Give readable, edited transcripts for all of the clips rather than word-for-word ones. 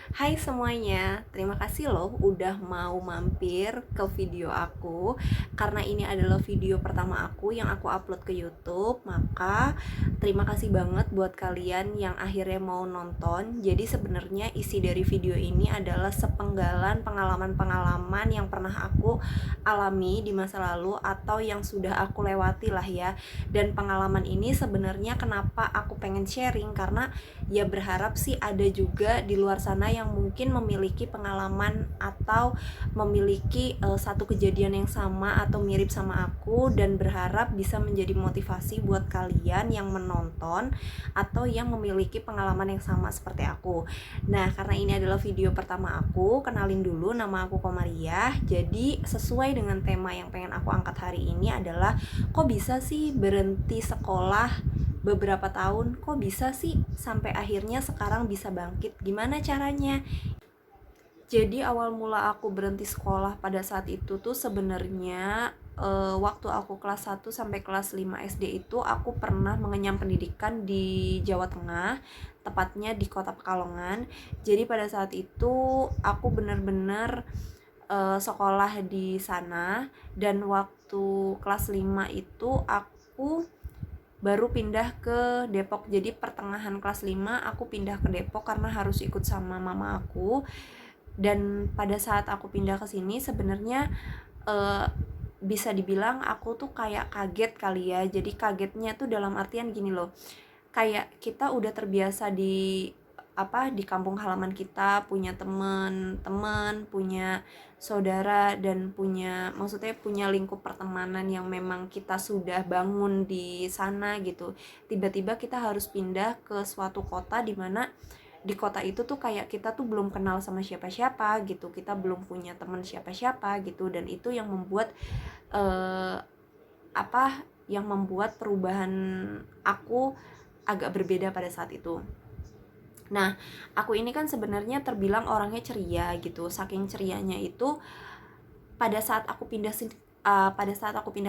Hai semuanya, terima kasih loh udah mau mampir ke video aku. Karena ini adalah video pertama aku yang aku upload ke YouTube, maka terima kasih banget buat kalian yang akhirnya mau nonton. Jadi sebenarnya isi dari video ini adalah sepenggalan pengalaman-pengalaman yang pernah aku alami di masa lalu atau yang sudah aku lewati lah ya. Dan pengalaman ini sebenarnya kenapa aku pengen sharing, karena ya berharap sih ada juga di luar sana yang mungkin memiliki pengalaman atau memiliki satu kejadian yang sama atau mirip sama aku, dan berharap bisa menjadi motivasi buat kalian yang menonton atau yang memiliki pengalaman yang sama seperti aku. Nah, karena ini adalah video pertama aku, kenalin dulu, nama aku Komariah. Jadi sesuai dengan tema yang pengen aku angkat hari ini adalah kok bisa sih berhenti sekolah beberapa tahun, kok bisa sih sampai akhirnya sekarang bisa bangkit, gimana caranya. Jadi awal mula aku berhenti sekolah pada saat itu tuh sebenarnya waktu aku kelas 1 sampai kelas 5 SD itu aku pernah mengenyam pendidikan di Jawa Tengah, tepatnya di Kota Pekalongan. Jadi pada saat itu aku benar-benar sekolah di sana, dan waktu kelas 5 itu aku baru pindah ke Depok. Jadi pertengahan kelas 5 aku pindah ke Depok karena harus ikut sama mama aku. Dan pada saat aku pindah ke sini sebenarnya eh, bisa dibilang aku tuh kayak kaget kali ya. Jadi kagetnya tuh dalam artian gini loh, kayak kita udah terbiasa di kampung halaman kita, punya teman-teman, punya saudara, dan punya lingkup pertemanan yang memang kita sudah bangun di sana gitu. Tiba-tiba kita harus pindah ke suatu kota di mana di kota itu tuh kayak kita tuh belum kenal sama siapa-siapa gitu, kita belum punya teman siapa-siapa gitu, dan itu yang membuat eh, yang membuat perubahan aku agak berbeda pada saat itu. Nah, aku ini kan sebenarnya terbilang orangnya ceria gitu. Saking cerianya itu pada saat aku pindah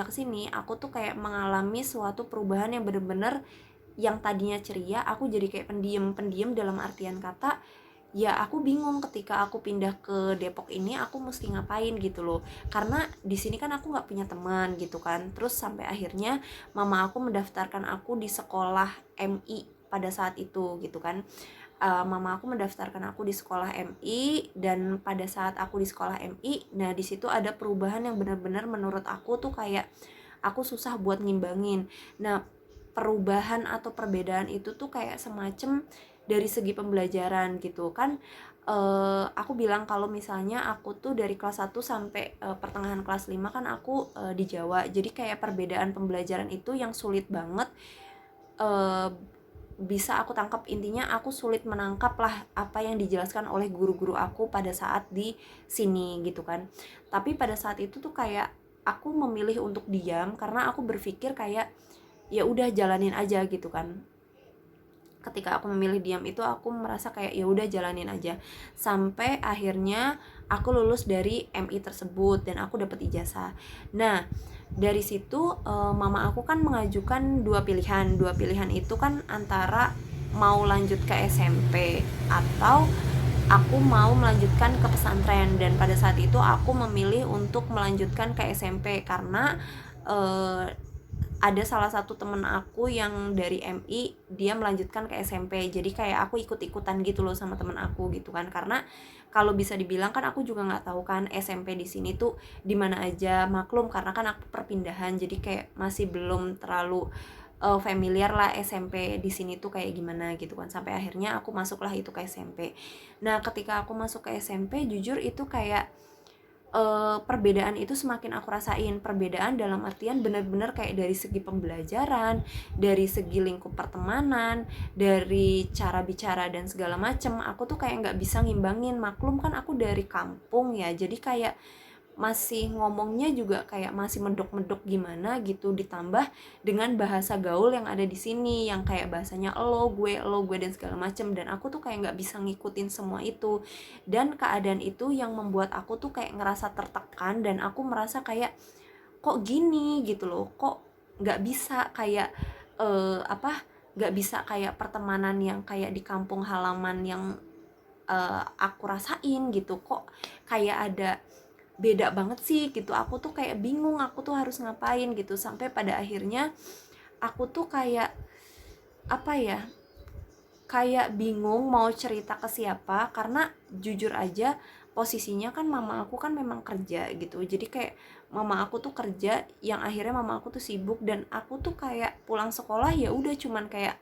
ke sini, aku tuh kayak mengalami suatu perubahan yang bener-bener, yang tadinya ceria, aku jadi kayak pendiam dalam artian kata, ya aku bingung ketika aku pindah ke Depok ini aku mesti ngapain gitu loh, karena di sini kan aku nggak punya teman gitu kan. Terus sampai akhirnya mama aku mendaftarkan aku di sekolah MI pada saat itu gitu kan. Mama aku mendaftarkan aku di sekolah MI, dan pada saat aku di sekolah MI, nah di situ ada perubahan yang benar-benar menurut aku tuh kayak aku susah buat ngimbangin. Nah, perubahan atau perbedaan itu tuh kayak semacam dari segi pembelajaran gitu kan. Aku bilang kalau misalnya aku tuh dari kelas 1 sampai pertengahan kelas 5 kan aku di Jawa. Jadi kayak perbedaan pembelajaran itu yang sulit banget uh, bisa aku tangkap. Intinya aku sulit menangkap lah apa yang dijelaskan oleh guru-guru aku pada saat di sini gitu kan. Tapi pada saat itu tuh kayak aku memilih untuk diam karena aku berpikir kayak ya udah jalanin aja gitu kan. Ketika aku memilih diam itu aku merasa kayak ya udah jalanin aja, sampai akhirnya aku lulus dari MI tersebut dan aku dapat ijazah. Nah, dari situ mama aku kan mengajukan dua pilihan itu kan antara mau lanjut ke SMP atau aku mau melanjutkan ke pesantren. Dan pada saat itu aku memilih untuk melanjutkan ke SMP karena eh, ada salah satu temen aku yang dari MI, dia melanjutkan ke SMP. Jadi kayak aku ikut-ikutan gitu loh sama temen aku gitu kan. Karena kalau bisa dibilang kan aku juga nggak tahu kan SMP di sini tuh di mana aja. Maklum karena kan aku perpindahan, jadi kayak masih belum terlalu familiar lah SMP di sini tuh kayak gimana gitu kan. Sampai akhirnya aku masuklah itu ke SMP. Nah, ketika aku masuk ke SMP, jujur itu kayak perbedaan itu semakin aku rasain. Perbedaan dalam artian benar-benar kayak dari segi pembelajaran, dari segi lingkup pertemanan, dari cara bicara dan segala macem. Aku tuh kayak nggak bisa ngimbangin. Maklum kan aku dari kampung ya, jadi kayak masih ngomongnya juga kayak masih medok-medok gimana gitu, ditambah dengan bahasa gaul yang ada di sini yang kayak bahasanya lo gue dan segala macem, dan aku tuh kayak nggak bisa ngikutin semua itu. Dan keadaan itu yang membuat aku tuh kayak ngerasa tertekan, dan aku merasa kayak kok gini gitu loh, kok nggak bisa kayak nggak bisa kayak pertemanan yang kayak di kampung halaman yang aku rasain gitu. Kok kayak ada beda banget sih gitu, aku tuh kayak bingung aku tuh harus ngapain gitu. Sampai pada akhirnya aku tuh kayak apa ya, kayak bingung mau cerita ke siapa, karena jujur aja posisinya kan mama aku kan memang kerja gitu. Jadi kayak mama aku tuh kerja, yang akhirnya mama aku tuh sibuk, dan aku tuh kayak pulang sekolah ya udah cuman kayak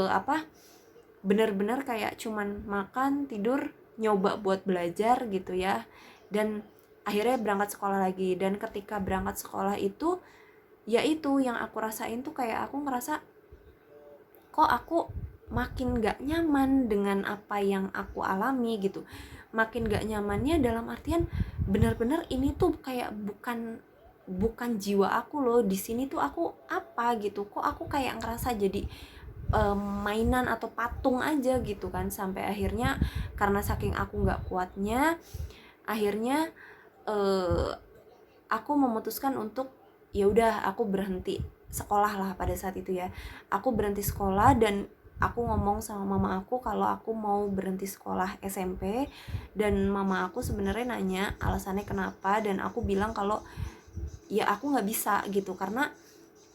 apa, bener-bener kayak cuman makan, tidur, nyoba buat belajar gitu ya. Dan akhirnya berangkat sekolah lagi. Dan ketika berangkat sekolah itu, ya itu yang aku rasain tuh kayak aku ngerasa kok aku makin gak nyaman dengan apa yang aku alami gitu. Makin gak nyamannya dalam artian benar-benar ini tuh kayak bukan jiwa aku loh di sini tuh. Aku apa gitu, kok aku kayak ngerasa jadi mainan atau patung aja gitu kan. Sampai akhirnya karena saking aku nggak kuatnya, akhirnya aku memutuskan untuk ya udah aku berhenti sekolah lah pada saat itu ya. Aku berhenti sekolah dan aku ngomong sama mama aku kalau aku mau berhenti sekolah SMP. Dan mama aku sebenarnya nanya alasannya kenapa, dan aku bilang kalau ya aku nggak bisa gitu, karena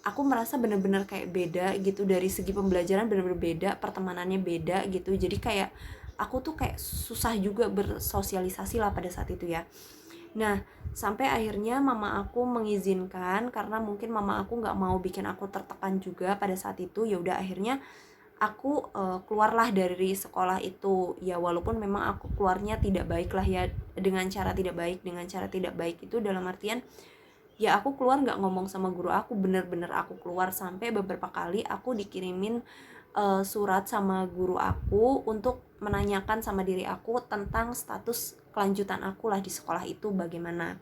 aku merasa bener-bener kayak beda gitu, dari segi pembelajaran bener-bener beda, pertemanannya beda gitu. Jadi kayak aku tuh kayak susah juga bersosialisasi lah pada saat itu ya. Nah, sampai akhirnya mama aku mengizinkan, karena mungkin mama aku nggak mau bikin aku tertekan juga pada saat itu. Ya udah akhirnya aku keluarlah dari sekolah itu. Ya walaupun memang aku keluarnya tidak baik lah ya, dengan cara tidak baik. Dengan cara tidak baik itu dalam artian ya aku keluar nggak ngomong sama guru aku, bener-bener aku keluar. Sampai beberapa kali aku dikirimin surat sama guru aku untuk menanyakan sama diri aku tentang status kelanjutan aku lah di sekolah itu bagaimana.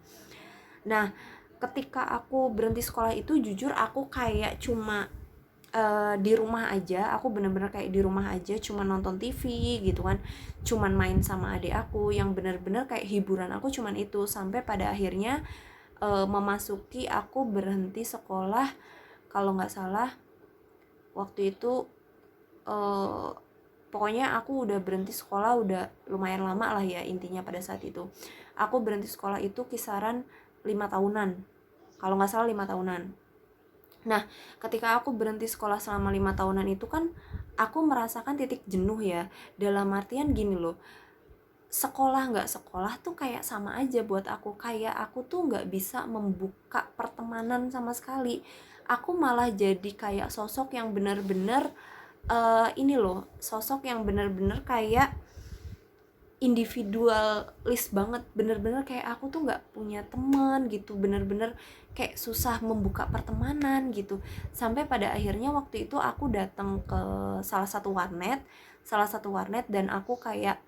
Nah, ketika aku berhenti sekolah itu jujur aku kayak cuma di rumah aja. Aku bener-bener kayak di rumah aja, cuma nonton TV gitu kan, cuman main sama adik aku, yang bener-bener kayak hiburan aku cuman itu. Sampai pada akhirnya memasuki aku berhenti sekolah, kalau nggak salah waktu itu pokoknya aku udah berhenti sekolah udah lumayan lama lah ya. Intinya pada saat itu aku berhenti sekolah itu kisaran 5 tahunan, kalau nggak salah 5 tahunan. Nah, ketika aku berhenti sekolah selama 5 tahunan itu kan aku merasakan titik jenuh ya. Dalam artian gini loh, sekolah nggak sekolah tuh kayak sama aja buat aku. Kayak aku tuh nggak bisa membuka pertemanan sama sekali. Aku malah jadi kayak sosok yang benar-benar ini loh, sosok yang benar-benar kayak individualis banget. Bener-bener kayak aku tuh nggak punya teman gitu, bener-bener kayak susah membuka pertemanan gitu. Sampai pada akhirnya waktu itu aku datang ke salah satu warnet dan aku kayak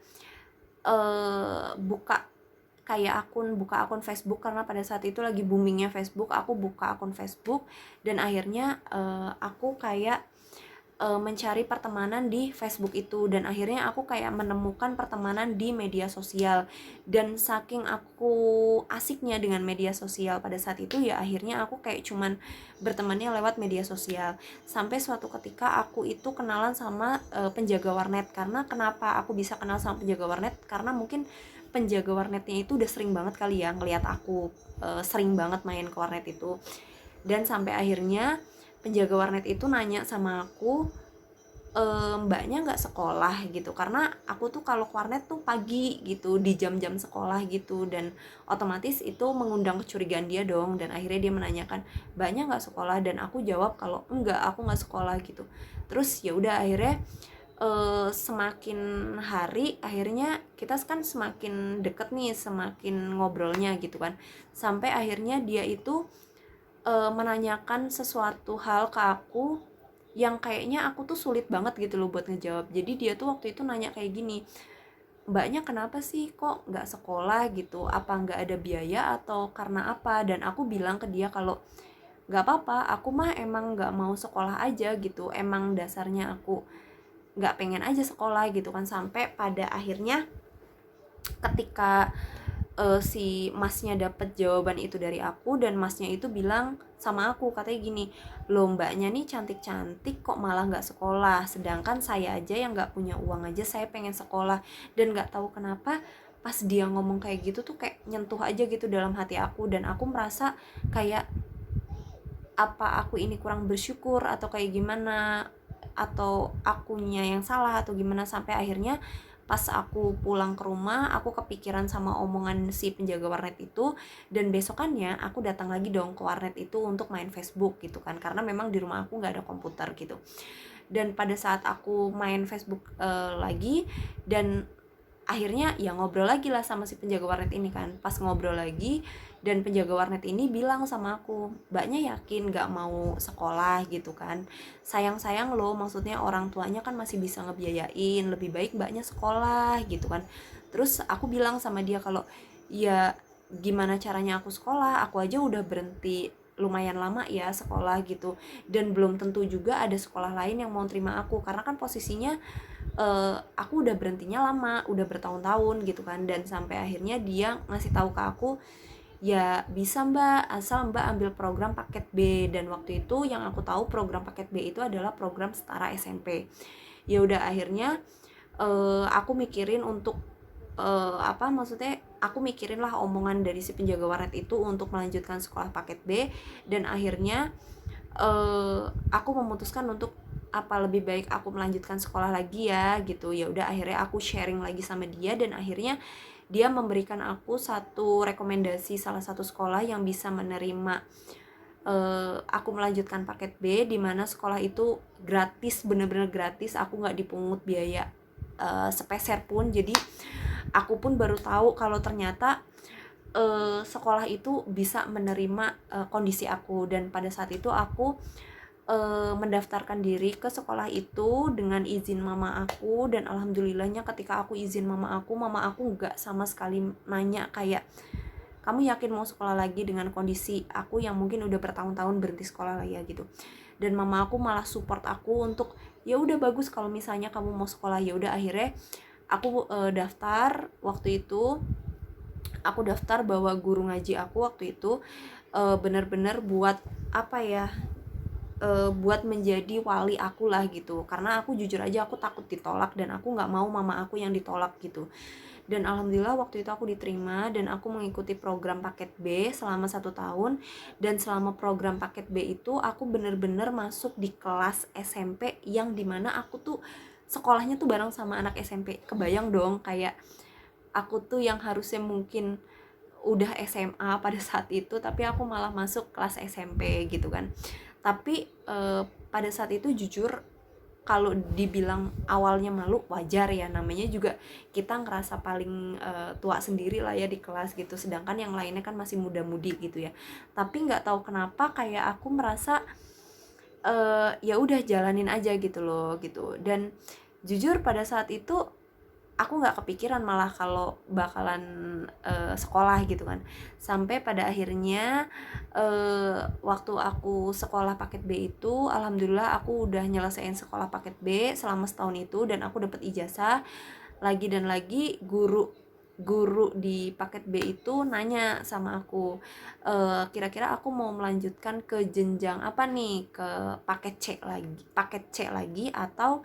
buka akun Facebook, karena pada saat itu lagi boomingnya Facebook. Aku buka akun Facebook dan akhirnya aku kayak mencari pertemanan di Facebook itu, dan akhirnya aku kayak menemukan pertemanan di media sosial. Dan saking aku asiknya dengan media sosial pada saat itu ya, akhirnya aku kayak cuman bertemannya lewat media sosial. Sampai suatu ketika aku itu kenalan sama penjaga warnet. Karena kenapa aku bisa kenal sama penjaga warnet, karena mungkin penjaga warnetnya itu udah sering banget kali ya ngelihat aku sering banget main ke warnet itu. Dan sampai akhirnya penjaga warnet itu nanya sama aku, mbaknya nggak sekolah gitu, karena aku tuh kalau ke warnet tuh pagi gitu, di jam-jam sekolah gitu, dan otomatis itu mengundang kecurigaan dia dong. Dan akhirnya dia menanyakan, mbaknya nggak sekolah, dan aku jawab kalau enggak, aku nggak sekolah gitu. Terus ya udah akhirnya semakin hari akhirnya kita kan semakin deket nih, semakin ngobrolnya gitu kan. Sampai akhirnya dia itu menanyakan sesuatu hal ke aku yang kayaknya aku tuh sulit banget gitu loh buat ngejawab. Jadi dia tuh waktu itu nanya kayak gini, mbaknya kenapa sih kok nggak sekolah gitu, apa nggak ada biaya atau karena apa? Dan aku bilang ke dia kalau nggak apa-apa, aku mah emang nggak mau sekolah aja gitu, emang dasarnya aku nggak pengen aja sekolah gitu kan. Sampai pada akhirnya ketika si masnya dapet jawaban itu dari aku, dan masnya itu bilang sama aku, katanya gini, loh mbaknya nih cantik-cantik kok malah nggak sekolah, sedangkan saya aja yang nggak punya uang aja saya pengen sekolah. Dan nggak tahu kenapa pas dia ngomong kayak gitu tuh kayak nyentuh aja gitu dalam hati aku, dan aku merasa kayak apa aku ini kurang bersyukur atau kayak gimana, atau akunya yang salah atau gimana. Sampai akhirnya pas aku pulang ke rumah aku kepikiran sama omongan si penjaga warnet itu, dan besokannya aku datang lagi dong ke warnet itu untuk main Facebook gitu kan, karena memang di rumah aku nggak ada komputer gitu. Dan pada saat aku main Facebook lagi, dan akhirnya ya ngobrol lagi lah sama si penjaga warnet ini kan. Pas ngobrol lagi, dan penjaga warnet ini bilang sama aku, mbaknya yakin gak mau sekolah gitu kan, sayang-sayang loh, maksudnya orang tuanya kan masih bisa ngebiayain, lebih baik mbaknya sekolah gitu kan. Terus aku bilang sama dia kalau ya gimana caranya aku sekolah, aku aja udah berhenti lumayan lama ya sekolah gitu, dan belum tentu juga ada sekolah lain yang mau terima aku, karena kan posisinya aku udah berhentinya lama, udah bertahun-tahun gitu kan. Dan sampai akhirnya dia ngasih tahu ke aku, ya bisa mbak, asal mbak ambil program paket B. Dan waktu itu yang aku tahu program paket B itu adalah program setara SMP. Ya udah akhirnya aku mikirin untuk apa maksudnya, aku mikirin lah omongan dari si penjaga warnet itu untuk melanjutkan sekolah paket B. Dan akhirnya aku memutuskan untuk apa lebih baik aku melanjutkan sekolah lagi ya gitu. Ya udah akhirnya aku sharing lagi sama dia, dan akhirnya dia memberikan aku satu rekomendasi salah satu sekolah yang bisa menerima aku melanjutkan paket B, di mana sekolah itu gratis, bener-bener gratis, aku nggak dipungut biaya sepeser pun. Jadi aku pun baru tahu kalau ternyata sekolah itu bisa menerima kondisi aku. Dan pada saat itu aku mendaftarkan diri ke sekolah itu dengan izin mama aku, dan alhamdulillahnya ketika aku izin mama aku nggak sama sekali nanya kayak kamu yakin mau sekolah lagi, dengan kondisi aku yang mungkin udah bertahun-tahun berhenti sekolah lah ya gitu. Dan mama aku malah support aku untuk ya udah bagus kalau misalnya kamu mau sekolah. Ya udah akhirnya aku daftar. Waktu itu aku daftar bawa guru ngaji aku waktu itu bener-bener buat apa ya, buat menjadi wali aku lah gitu, karena aku jujur aja aku takut ditolak, dan aku nggak mau mama aku yang ditolak gitu. Dan alhamdulillah waktu itu aku diterima, dan aku mengikuti program paket B selama 1 tahun. Dan selama program paket B itu aku bener-bener masuk di kelas SMP, yang dimana aku tuh sekolahnya tuh bareng sama anak SMP. Kebayang dong, kayak aku tuh yang harusnya mungkin udah SMA pada saat itu, tapi aku malah masuk kelas SMP gitu kan. Tapi pada saat itu jujur kalau dibilang awalnya malu, wajar ya, namanya juga kita ngerasa paling tua sendiri lah ya di kelas gitu, sedangkan yang lainnya kan masih muda-mudi gitu ya. Tapi nggak tahu kenapa kayak aku merasa ya udah jalanin aja gitu loh gitu. Dan jujur pada saat itu aku nggak kepikiran malah kalau bakalan sekolah gitu kan. Sampai pada akhirnya waktu aku sekolah paket B itu, alhamdulillah aku udah nyelesain sekolah paket B selama setahun itu, dan aku dapat ijazah lagi. Dan lagi guru di paket B itu nanya sama aku, kira-kira aku mau melanjutkan ke jenjang apa nih, ke paket C lagi atau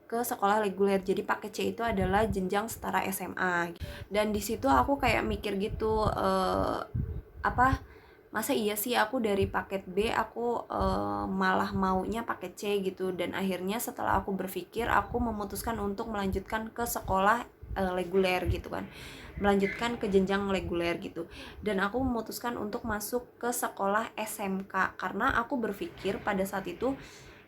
ke sekolah reguler. Jadi paket C itu adalah jenjang setara SMA. Dan di situ aku kayak mikir gitu, apa masa iya sih aku dari paket B aku malah maunya paket C gitu. Dan akhirnya setelah aku berpikir, aku memutuskan untuk melanjutkan ke sekolah reguler gitu kan, melanjutkan ke jenjang reguler gitu. Dan aku memutuskan untuk masuk ke sekolah SMK, karena aku berpikir pada saat itu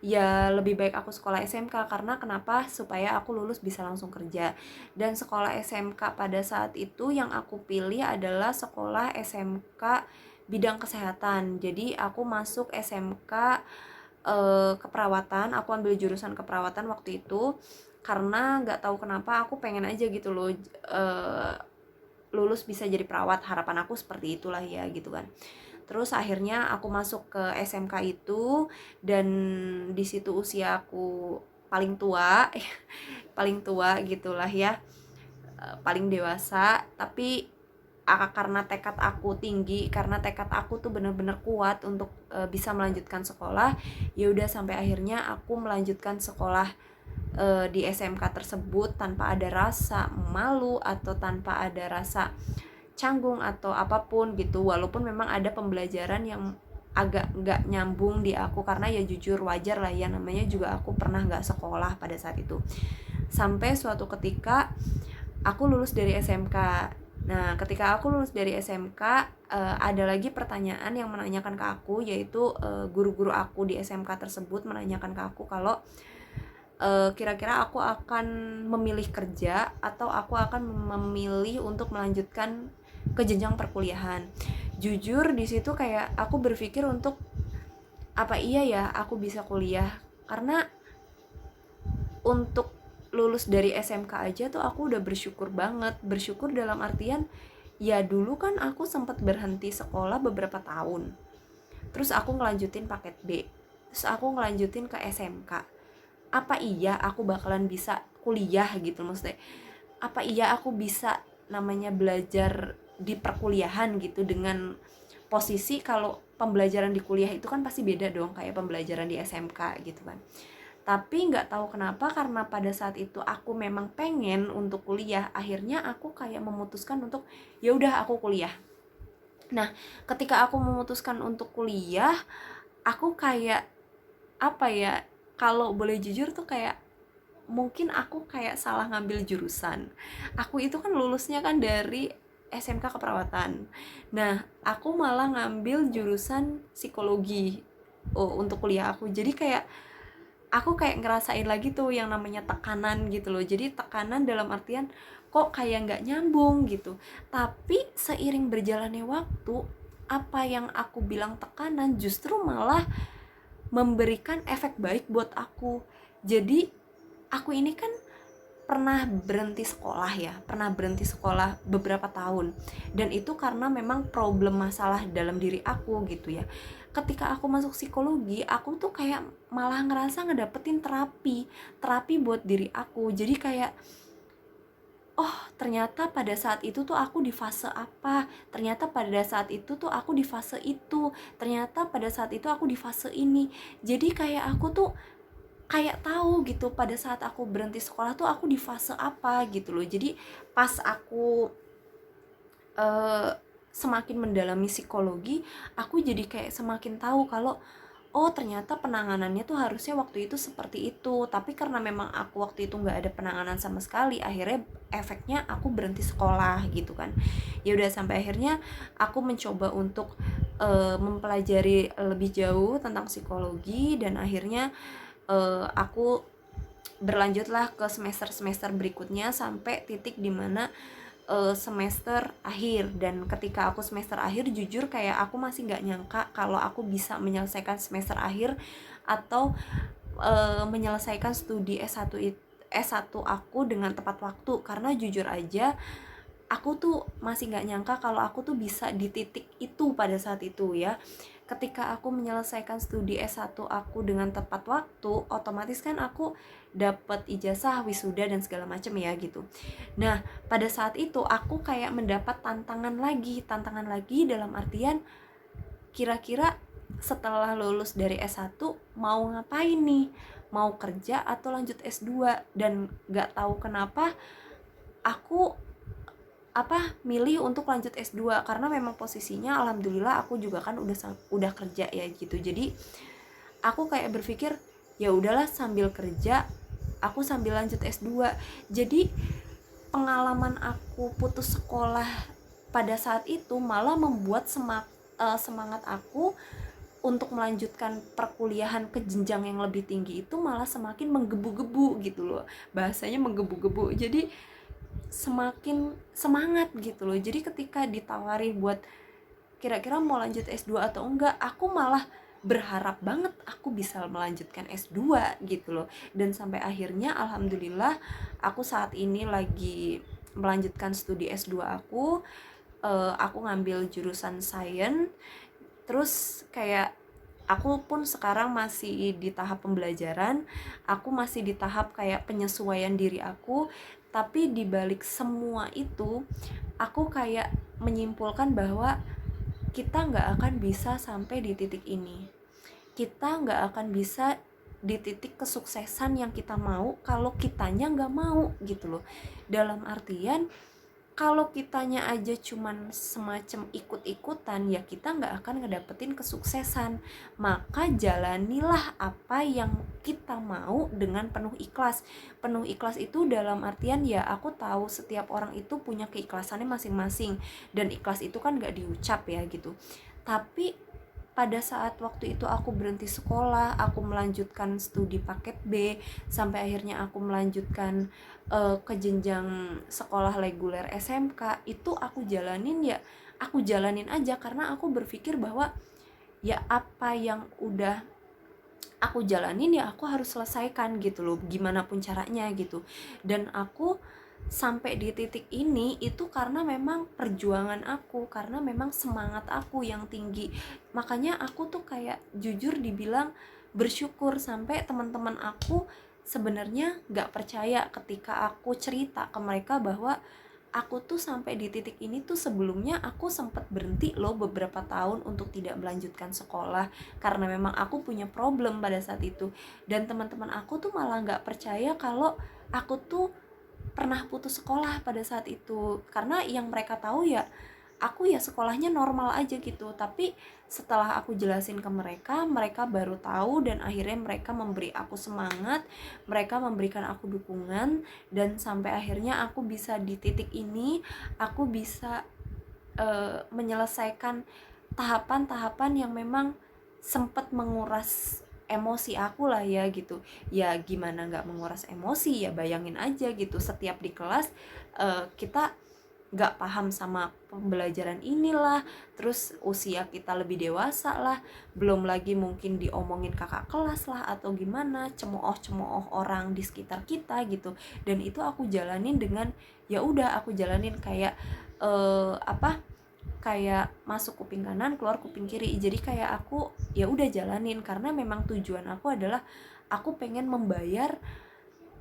ya lebih baik aku sekolah SMK. Karena kenapa? Supaya aku lulus bisa langsung kerja. Dan sekolah SMK pada saat itu yang aku pilih adalah sekolah SMK bidang kesehatan. Jadi aku masuk SMK keperawatan, aku ambil jurusan keperawatan waktu itu, karena nggak tahu kenapa aku pengen aja gitu loh lulus bisa jadi perawat. Harapan aku seperti itulah ya gitu kan. Terus akhirnya aku masuk ke SMK itu, dan di situ usia aku paling tua paling tua gitulah ya, paling dewasa. Tapi karena tekad aku tinggi, karena tekad aku tuh bener-bener kuat untuk bisa melanjutkan sekolah, ya udah sampai akhirnya aku melanjutkan sekolah di SMK tersebut tanpa ada rasa malu atau tanpa ada rasa canggung atau apapun gitu. Walaupun memang ada pembelajaran yang agak nggak nyambung di aku, karena ya jujur wajar lah ya, namanya juga aku pernah nggak sekolah pada saat itu. Sampai suatu ketika aku lulus dari SMK. Nah, ketika aku lulus dari SMK, ada lagi pertanyaan yang menanyakan ke aku, yaitu guru-guru aku di SMK tersebut menanyakan ke aku kalau kira-kira aku akan memilih kerja atau aku akan memilih untuk melanjutkan ke jenjang perkuliahan. Jujur di situ kayak aku berpikir untuk apa iya ya aku bisa kuliah, karena untuk lulus dari SMK aja tuh aku udah bersyukur banget. Bersyukur dalam artian ya dulu kan aku sempat berhenti sekolah beberapa tahun, terus aku ngelanjutin paket B, terus aku ngelanjutin ke SMK. Apa iya aku bakalan bisa kuliah gitu, maksudnya apa iya aku bisa namanya belajar di perkuliahan gitu, dengan posisi kalau pembelajaran di kuliah itu kan pasti beda dong kayak pembelajaran di SMK gitu kan. Tapi nggak tahu kenapa, karena pada saat itu aku memang pengen untuk kuliah, akhirnya aku kayak memutuskan untuk ya udah aku kuliah. Nah, ketika aku memutuskan untuk kuliah, aku kayak apa ya, kalau boleh jujur tuh kayak mungkin aku kayak salah ngambil jurusan. Aku itu kan lulusnya kan dari SMK keperawatan. Nah, aku malah ngambil jurusan psikologi untuk kuliah aku. Jadi kayak aku kayak ngerasain lagi tuh yang namanya tekanan gitu loh. Jadi tekanan dalam artian kok kayak nggak nyambung gitu. Tapi seiring berjalannya waktu, apa yang aku bilang tekanan justru malah memberikan efek baik buat aku. Jadi aku ini kan pernah berhenti sekolah ya, pernah berhenti sekolah beberapa tahun, dan itu karena memang problem masalah dalam diri aku gitu ya. Ketika aku masuk psikologi, aku tuh kayak malah ngerasa ngedapetin terapi buat diri aku. Jadi kayak oh ternyata pada saat itu tuh aku di fase apa, ternyata pada saat itu tuh aku di fase itu, ternyata pada saat itu aku di fase ini. Jadi kayak aku tuh kayak tahu gitu pada saat aku berhenti sekolah tuh aku di fase apa gitu loh. Jadi pas aku uh, semakin mendalami psikologi, aku jadi kayak semakin tahu kalau oh ternyata penanganannya tuh harusnya waktu itu seperti itu. Tapi karena memang aku waktu itu nggak ada penanganan sama sekali, akhirnya efeknya aku berhenti sekolah gitu kan. Ya udah sampai akhirnya aku mencoba untuk mempelajari lebih jauh tentang psikologi, dan akhirnya aku berlanjutlah ke semester berikutnya sampai titik dimana semester akhir. Dan ketika aku semester akhir, jujur kayak aku masih nggak nyangka kalau aku bisa menyelesaikan semester akhir atau menyelesaikan studi S1 aku dengan tepat waktu. Karena jujur aja aku tuh masih nggak nyangka kalau aku tuh bisa di titik itu pada saat itu ya. Ketika aku menyelesaikan studi S1 aku dengan tepat waktu, otomatis kan aku dapat ijazah wisuda dan segala macam ya gitu. Nah, pada saat itu aku kayak mendapat tantangan lagi dalam artian kira-kira setelah lulus dari S1 mau ngapain nih? Mau kerja atau lanjut S2? Dan gak tahu kenapa aku milih untuk lanjut S2, karena memang posisinya alhamdulillah aku juga kan udah kerja ya gitu. Jadi aku kayak berpikir ya udahlah, sambil kerja aku sambil lanjut S2. Jadi pengalaman aku putus sekolah pada saat itu malah membuat semangat aku untuk melanjutkan perkuliahan ke jenjang yang lebih tinggi itu malah semakin menggebu-gebu gitu loh. Bahasanya menggebu-gebu. Jadi semakin semangat gitu loh. Jadi ketika ditawari buat kira-kira mau lanjut S2 atau enggak, aku malah berharap banget aku bisa melanjutkan S2 gitu loh. Dan sampai akhirnya alhamdulillah aku saat ini lagi melanjutkan studi S2 aku. Aku ngambil jurusan Science. Terus kayak aku pun sekarang masih di tahap pembelajaran, aku masih di tahap kayak penyesuaian diri aku. Tapi dibalik semua itu, aku kayak menyimpulkan bahwa kita nggak akan bisa sampai di titik ini, kita nggak akan bisa di titik kesuksesan yang kita mau kalau kitanya nggak mau gitu loh. Dalam artian kalau kitanya aja cuman semacam ikut-ikutan, ya kita nggak akan ngedapetin kesuksesan. Maka jalanilah apa yang kita mau dengan penuh ikhlas. Penuh ikhlas itu dalam artian ya aku tahu setiap orang itu punya keikhlasannya masing-masing, dan ikhlas itu kan nggak diucap ya gitu. Tapi pada saat waktu itu aku berhenti sekolah, aku melanjutkan studi paket B, sampai akhirnya aku melanjutkan ke jenjang sekolah reguler SMK, itu aku jalanin aja karena aku berpikir bahwa ya apa yang udah aku jalanin ya aku harus selesaikan gitu loh, gimana pun caranya gitu. Dan aku sampai di titik ini itu karena memang perjuangan aku, karena memang semangat aku yang tinggi. Makanya aku tuh kayak jujur dibilang bersyukur, sampai teman-teman aku sebenarnya gak percaya ketika aku cerita ke mereka bahwa aku tuh sampai di titik ini tuh sebelumnya aku sempat berhenti loh beberapa tahun untuk tidak melanjutkan sekolah karena memang aku punya problem pada saat itu. Dan teman-teman aku tuh malah nggak percaya kalau aku tuh pernah putus sekolah pada saat itu, karena yang mereka tahu ya aku ya sekolahnya normal aja gitu. Tapi setelah aku jelasin ke mereka, mereka baru tahu, dan akhirnya mereka memberi aku semangat, mereka memberikan aku dukungan, dan sampai akhirnya aku bisa di titik ini, aku bisa menyelesaikan tahapan-tahapan yang memang sempat menguras emosi aku lah ya gitu. Ya gimana nggak menguras emosi, ya bayangin aja gitu, setiap di kelas kita nggak paham sama pembelajaran inilah, terus usia kita lebih dewasa lah, belum lagi mungkin diomongin kakak kelas lah atau gimana, cemooh orang di sekitar kita gitu. Dan itu aku jalanin dengan ya udah aku jalanin kayak kayak masuk kuping kanan keluar kuping kiri. Jadi kayak aku ya udah jalanin karena memang tujuan aku adalah aku pengen membayar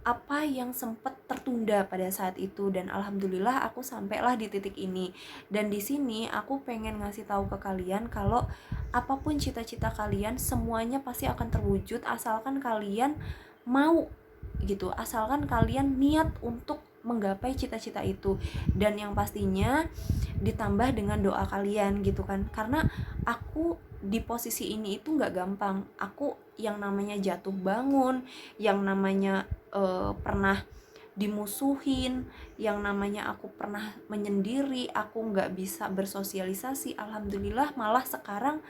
apa yang sempat tertunda pada saat itu. Dan alhamdulillah aku sampailah di titik ini. Dan di sini aku pengen ngasih tahu ke kalian kalau apapun cita-cita kalian semuanya pasti akan terwujud asalkan kalian mau gitu, asalkan kalian niat untuk menggapai cita-cita itu. Dan yang pastinya ditambah dengan doa kalian gitu kan, karena aku di posisi ini itu nggak gampang. Aku yang namanya jatuh bangun, yang namanya pernah dimusuhin, yang namanya aku pernah menyendiri, aku nggak bisa bersosialisasi. Alhamdulillah malah sekarang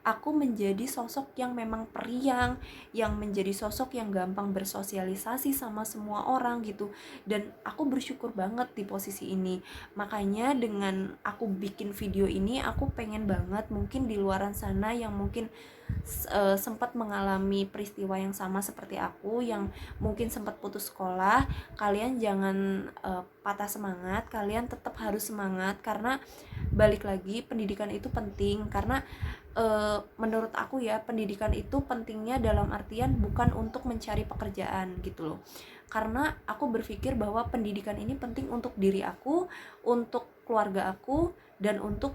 aku menjadi sosok yang memang periang, yang menjadi sosok yang gampang bersosialisasi sama semua orang gitu. Dan aku bersyukur banget di posisi ini. Makanya dengan aku bikin video ini, aku pengen banget mungkin di luaran sana yang mungkin sempat mengalami peristiwa yang sama seperti aku, yang mungkin sempat putus sekolah, kalian jangan patah semangat, kalian tetap harus semangat. Karena balik lagi, pendidikan itu penting. Karena menurut aku ya, pendidikan itu pentingnya dalam artian bukan untuk mencari pekerjaan gitu loh. Karena aku berpikir bahwa pendidikan ini penting untuk diri aku, untuk keluarga aku, dan untuk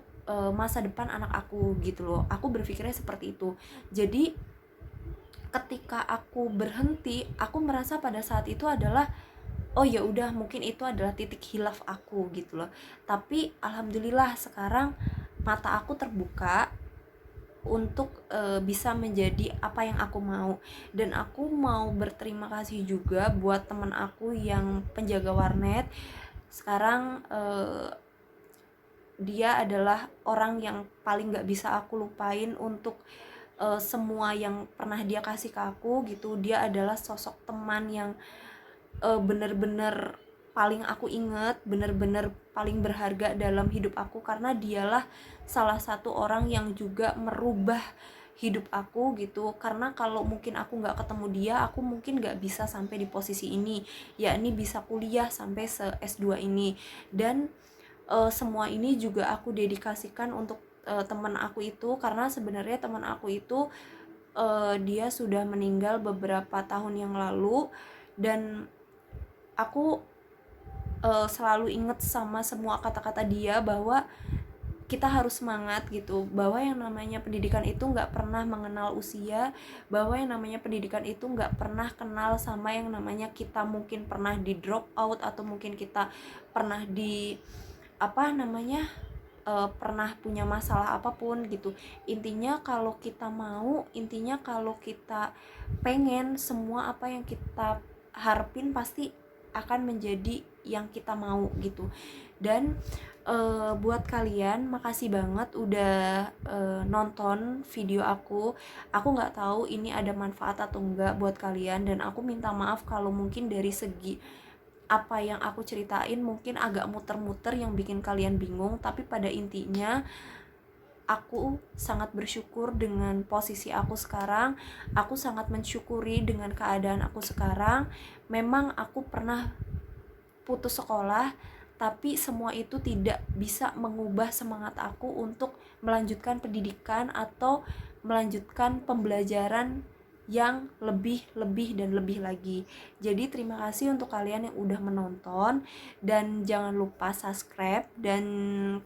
masa depan anak aku gitu loh. Aku berpikirnya seperti itu. Jadi ketika aku berhenti, aku merasa pada saat itu adalah oh ya udah, mungkin itu adalah titik hilaf aku gitu loh. Tapi alhamdulillah sekarang mata aku terbuka untuk bisa menjadi apa yang aku mau. Dan aku mau berterima kasih juga buat teman aku yang penjaga warnet. Sekarang dia adalah orang yang paling gak bisa aku lupain untuk semua yang pernah dia kasih ke aku gitu. Dia adalah sosok teman yang bener-bener paling aku inget, bener-bener paling berharga dalam hidup aku, karena dialah salah satu orang yang juga merubah hidup aku gitu. Karena kalau mungkin aku nggak ketemu dia, aku mungkin nggak bisa sampai di posisi ini, yakni bisa kuliah sampai S2 ini. Dan semua ini juga aku dedikasikan untuk teman aku itu, karena sebenarnya teman aku itu dia sudah meninggal beberapa tahun yang lalu. Dan aku selalu inget sama semua kata-kata dia bahwa kita harus semangat gitu, bahwa yang namanya pendidikan itu nggak pernah mengenal usia, bahwa yang namanya pendidikan itu nggak pernah kenal sama yang namanya kita mungkin pernah di drop out, atau mungkin kita pernah di apa namanya pernah punya masalah apapun gitu. Intinya kalau kita mau, intinya kalau kita pengen, semua apa yang kita harapin pasti akan menjadi yang kita mau gitu. Dan buat kalian, makasih banget udah nonton video aku nggak tahu ini ada manfaat atau enggak buat kalian, dan aku minta maaf kalau mungkin dari segi apa yang aku ceritain mungkin agak muter-muter yang bikin kalian bingung, tapi pada intinya aku sangat bersyukur dengan posisi aku sekarang. Aku sangat mensyukuri dengan keadaan aku sekarang. Memang aku pernah putus sekolah, tapi semua itu tidak bisa mengubah semangat aku untuk melanjutkan pendidikan atau melanjutkan pembelajaran yang lebih dan lebih lagi. Jadi terima kasih untuk kalian yang udah menonton, dan jangan lupa subscribe dan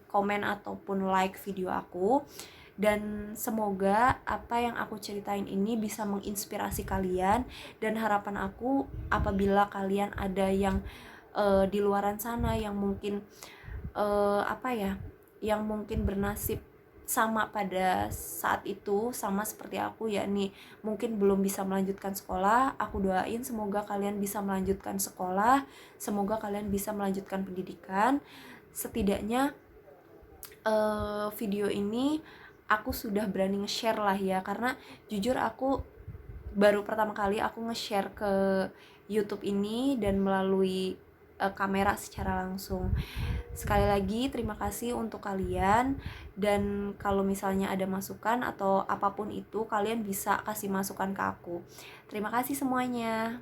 komen ataupun like video aku. Dan semoga apa yang aku ceritain ini bisa menginspirasi kalian, dan harapan aku apabila kalian ada yang di luaran sana yang mungkin yang mungkin bernasib sama pada saat itu, sama seperti aku, yakni mungkin belum bisa melanjutkan sekolah, aku doain semoga kalian bisa melanjutkan sekolah, semoga kalian bisa melanjutkan pendidikan. Setidaknya video ini aku sudah berani nge-share lah ya, karena jujur aku baru pertama kali aku nge-share ke YouTube ini dan melalui kamera secara langsung. Sekali lagi terima kasih untuk kalian, dan kalau misalnya ada masukan atau apapun itu, kalian bisa kasih masukan ke aku. Terima kasih semuanya.